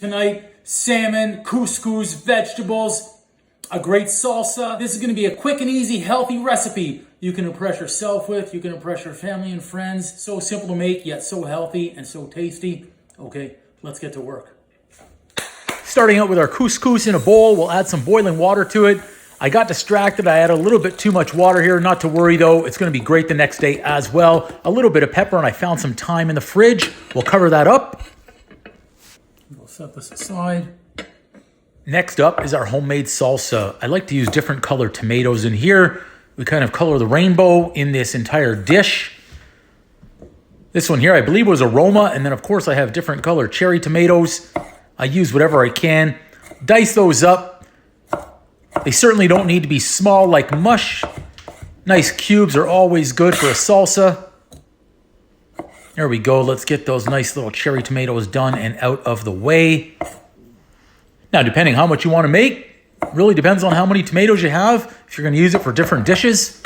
Tonight, salmon, couscous, vegetables, a great salsa. This is going to be a quick and easy, healthy recipe you can impress yourself with, you can impress your family and friends. So simple to make, yet so healthy and so tasty. Okay, let's get to work. Starting out with our couscous in a bowl, we'll add some boiling water to it. I got distracted. I had a little bit too much water here. Not to worry though, it's going to be great the next day as well. A little bit of pepper, and I found some thyme in the fridge. We'll cover that up. We'll set this aside. Next up is our homemade salsa. I like to use different colored tomatoes in here. We kind of color the rainbow in this entire dish. This one here, I believe, was aroma. And then, of course, I have different colored cherry tomatoes. I use whatever I can. Dice those up. They certainly don't need to be small like mush. Nice cubes are always good for a salsa. There we go. Let's get those nice little cherry tomatoes done and out of the way. Now, depending how much you want to make, really depends on how many tomatoes you have, if you're going to use it for different dishes.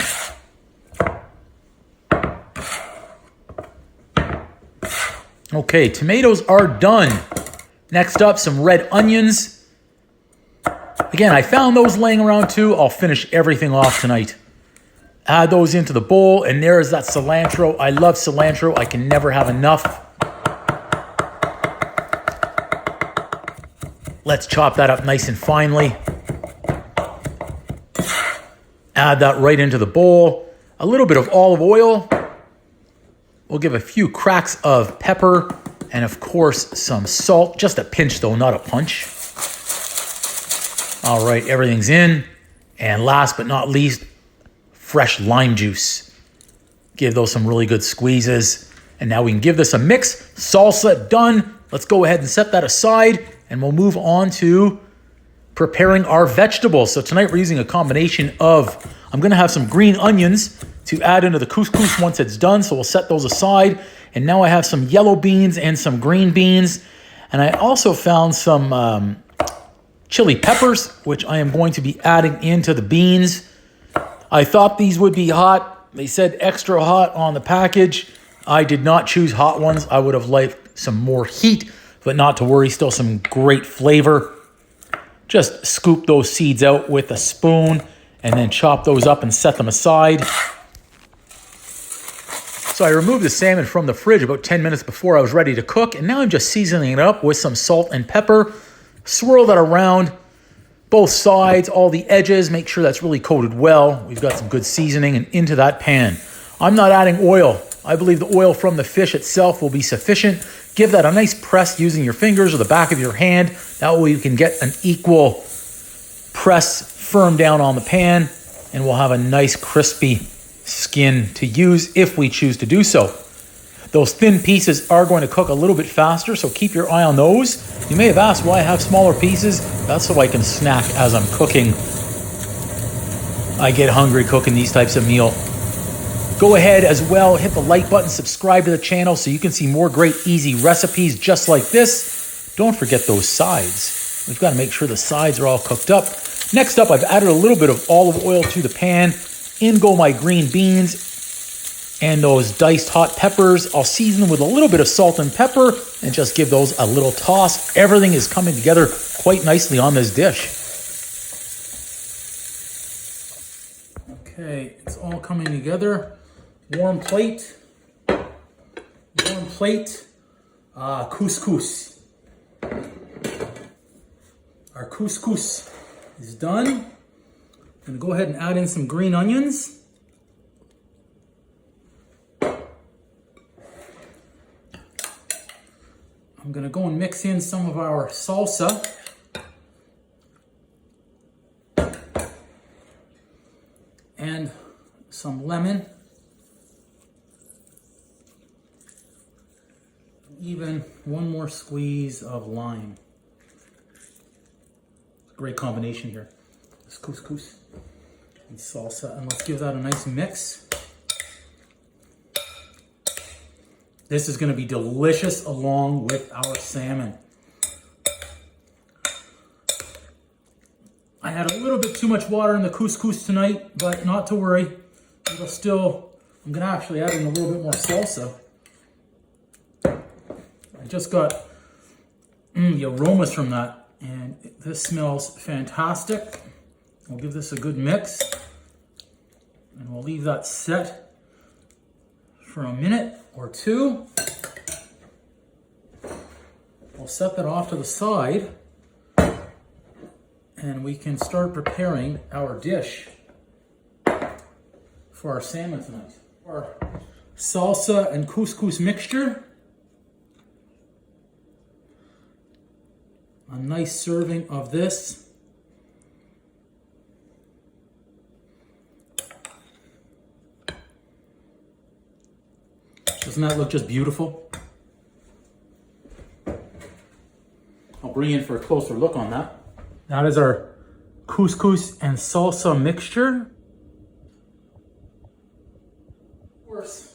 Okay, tomatoes are done. Next up, some red onions. Again, I found those laying around too. I'll finish everything off tonight. Add those into the bowl, and there is that cilantro. I love cilantro. I can never have enough. Let's chop that up nice and finely. Add that right into the bowl. A little bit of olive oil. We'll give a few cracks of pepper and, of course, some salt. Just a pinch, though, not a punch. All right, everything's in. And last but not least, fresh lime juice. Give those some really good squeezes. And now we can give this a mix. Salsa done. Let's go ahead and set that aside. And we'll move on to preparing our vegetables. So tonight we're using a combination of, I'm going to have some green onions to add into the couscous once it's done. So we'll set those aside. And now I have some yellow beans and some green beans. And I also found some chili peppers, which I am going to be adding into the beans. I thought these would be hot. They said extra hot on the package. I did not choose hot ones. I would have liked some more heat. But not to worry, still some great flavor. Just scoop those seeds out with a spoon and then chop those up and set them aside. So I removed the salmon from the fridge about 10 minutes before I was ready to cook, and now I'm just seasoning it up with some salt and pepper. Swirl that around both sides, all the edges, make sure that's really coated well. We've got some good seasoning, and into that pan. I'm not adding oil. I believe the oil from the fish itself will be sufficient. Give that a nice press using your fingers or the back of your hand. That way you can get an equal press firm down on the pan, and we'll have a nice crispy skin to use if we choose to do so. Those thin pieces are going to cook a little bit faster, so keep your eye on those. You may have asked why I have smaller pieces. That's so I can snack as I'm cooking. I get hungry cooking these types of meal. Go ahead as well, hit the like button, subscribe to the channel so you can see more great easy recipes just like this. Don't forget those sides. We've got to make sure the sides are all cooked up. Next up, I've added a little bit of olive oil to the pan. In go my green beans and those diced hot peppers. I'll season them with a little bit of salt and pepper and just give those a little toss. Everything is coming together quite nicely on this dish. Okay, it's all coming together. Warm plate, couscous. Our couscous is done. I'm gonna go ahead and add in some green onions. I'm gonna go and mix in some of our salsa. And some lemon. Even one more squeeze of lime. Great combination here. This couscous and salsa, and let's give that a nice mix. This is going to be delicious along with our salmon. I had a little bit too much water in the couscous tonight, but not to worry. It'll still, I'm going to actually add in a little bit more salsa. I just got The aromas from that. And this smells fantastic. We'll give this a good mix. And we'll leave that set for a minute or two. We'll set that off to the side. And we can start preparing our dish for our salmon tonight. Our salsa and couscous mixture. A nice serving of this. Doesn't that look just beautiful? I'll bring you in for a closer look on that. That is our couscous and salsa mixture. Of course,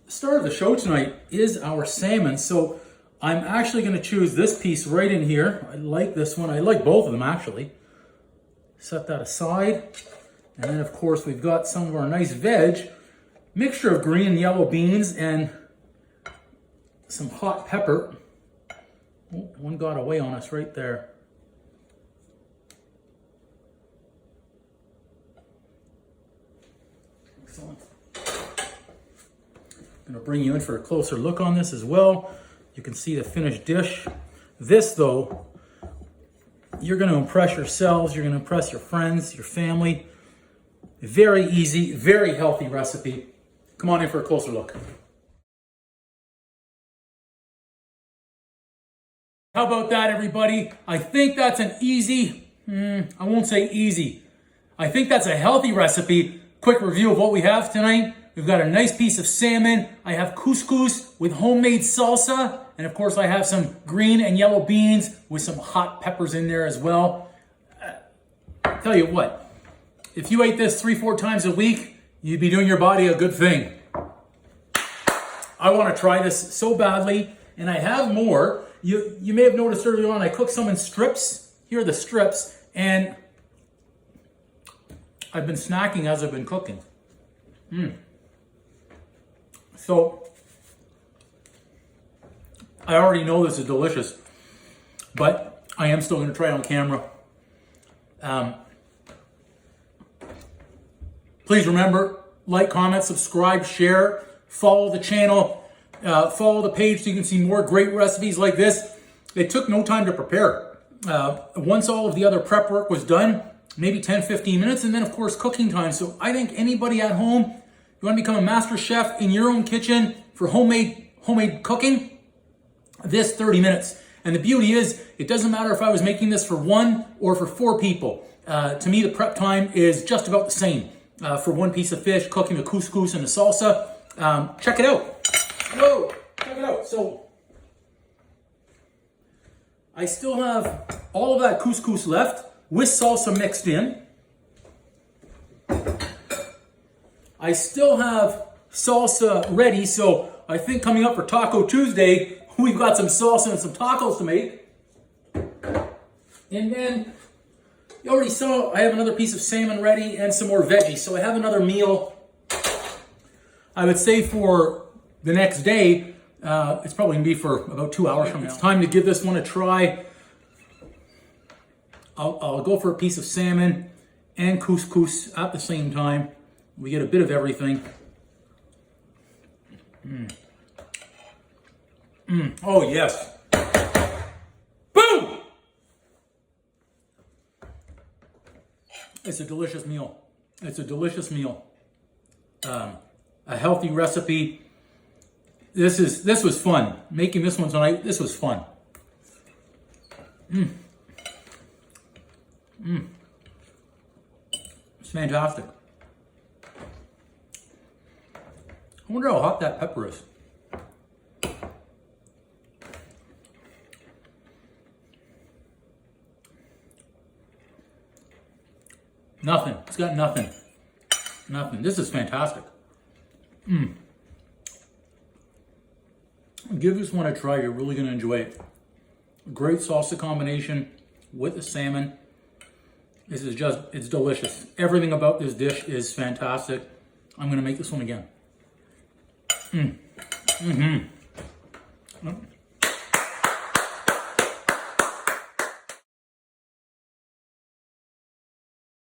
the star of the show tonight is our salmon. So I'm actually going to choose this piece right in here. I like this one. I like both of them actually. Set that aside. And then of course we've got some of our nice veg. Mixture of green and yellow beans and some hot pepper. Oh, one got away on us right there. Excellent. I'm going to bring you in for a closer look on this as well. You can see the finished dish. This though, you're going to impress yourselves, you're going to impress your friends, your family. Very easy, very healthy recipe. Come on in for a closer look. How about that, everybody? I think that's an easy, I won't say easy. I think that's a healthy recipe. Quick review of what we have tonight. We've got a nice piece of salmon. I have couscous with homemade salsa. And of course I have some green and yellow beans with some hot peppers in there as well. Tell you what, if you ate this 3-4 times a week, you'd be doing your body a good thing. I want to try this so badly, and I have more. You may have noticed earlier on, I cooked some in strips. Here are the strips, and I've been snacking as I've been cooking. So, I already know this is delicious, but I am still going to try it on camera. Please remember, like, comment, subscribe, share, follow the channel, follow the page so you can see more great recipes like this. It took no time to prepare. Once all of the other prep work was done, maybe 10-15 minutes, and then of course cooking time. So I think anybody at home, you want to become a master chef in your own kitchen for homemade cooking, this 30 minutes. And the beauty is, it doesn't matter if I was making this for 1 or for 4 people. To me, the prep time is just about the same. For one piece of fish, cooking the couscous and the salsa. Check it out. Whoa, check it out. So, I still have all of that couscous left with salsa mixed in. I still have salsa ready, so I think coming up for Taco Tuesday, we've got some salsa and some tacos to make. And then, you already saw I have another piece of salmon ready and some more veggies. So I have another meal, I would say for the next day. It's probably going to be for about 2 hours from now. It's time to give this one a try. I'll go for a piece of salmon and couscous at the same time. We get a bit of everything. Oh, yes. Boom! It's a delicious meal. It's a delicious meal. A healthy recipe. This was fun. Making this one tonight, this was fun. It's fantastic. I wonder how hot that pepper is. Nothing. It's got nothing. Nothing. This is fantastic. Give this one a try. You're really going to enjoy it. Great salsa combination with the salmon. This is just, it's delicious. Everything about this dish is fantastic. I'm going to make this one again.